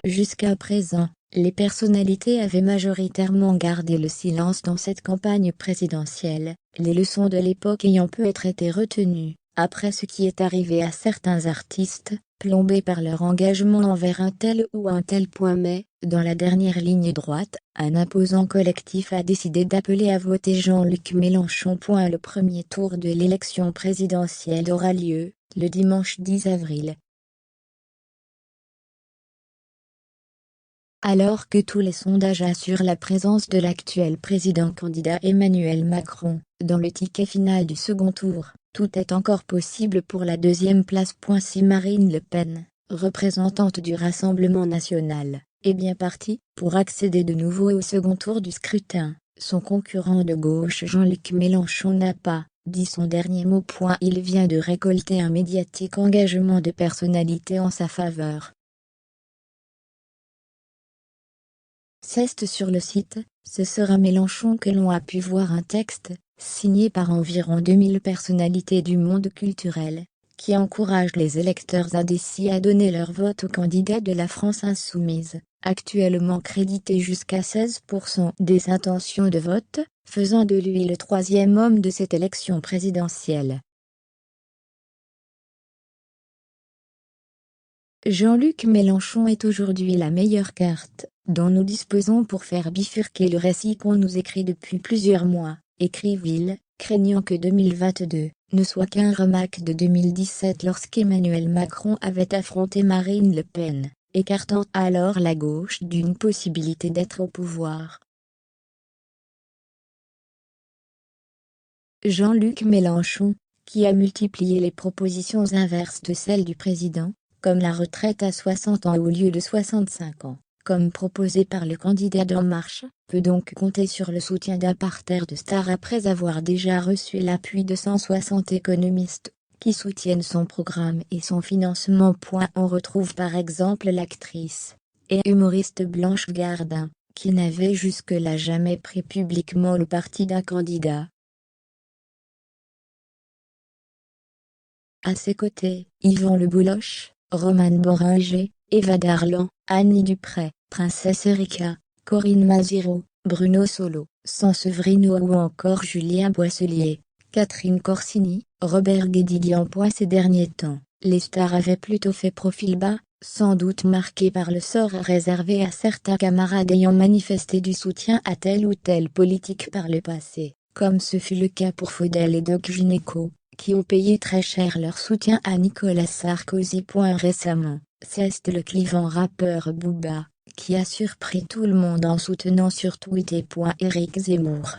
Jusqu'à présent, les personnalités avaient majoritairement gardé le silence dans cette campagne présidentielle, les leçons de l'époque ayant peut-être été retenues, après ce qui est arrivé à certains artistes, plombés par leur engagement envers un tel ou un tel point. Mais, dans la dernière ligne droite, un imposant collectif a décidé d'appeler à voter Jean-Luc Mélenchon. Le premier tour de l'élection présidentielle aura lieu, le dimanche 10 avril. Alors que tous les sondages assurent la présence de l'actuel président-candidat Emmanuel Macron, dans le ticket final du second tour, tout est encore possible pour la deuxième place. Si Marine Le Pen, représentante du Rassemblement national, est bien partie pour accéder de nouveau au second tour du scrutin, son concurrent de gauche Jean-Luc Mélenchon n'a pas dit son dernier mot. Il vient de récolter un médiatique engagement de personnalité en sa faveur. C'est sur le site, ce sera Mélenchon que l'on a pu voir un texte, signé par environ 2000 personnalités du monde culturel, qui encourage les électeurs indécis à donner leur vote au candidat de la France insoumise, actuellement crédité jusqu'à 16% des intentions de vote, faisant de lui le troisième homme de cette élection présidentielle. Jean-Luc Mélenchon est aujourd'hui la meilleure carte dont nous disposons pour faire bifurquer le récit qu'on nous écrit depuis plusieurs mois, écrivit-il, craignant que 2022 ne soit qu'un remake de 2017 lorsqu'Emmanuel Macron avait affronté Marine Le Pen, écartant alors la gauche d'une possibilité d'être au pouvoir. Jean-Luc Mélenchon, qui a multiplié les propositions inverses de celles du président, comme la retraite à 60 ans au lieu de 65 ans, comme proposé par le candidat d'En Marche, peut donc compter sur le soutien d'un parterre de stars après avoir déjà reçu l'appui de 160 économistes, qui soutiennent son programme et son financement. On retrouve par exemple l'actrice et humoriste Blanche Gardin, qui n'avait jusque-là jamais pris publiquement le parti d'un candidat. À ses côtés, Yvan Le Bouloche, Romane Boringer, Eva Darlan, Annie Dupray, Princesse Erika, Corinne Maziero, Bruno Solo, Sanseverino ou encore Julien Boisselier, Catherine Corsini, Robert Guédiguian. Ces derniers temps, les stars avaient plutôt fait profil bas, sans doute marqués par le sort réservé à certains camarades ayant manifesté du soutien à tel ou tel politique par le passé, comme ce fut le cas pour Faudel et Doc Gynéco, qui ont payé très cher leur soutien à Nicolas Sarkozy. Récemment, c'est le clivant rappeur Booba, qui a surpris tout le monde en soutenant sur Twitter Éric Zemmour.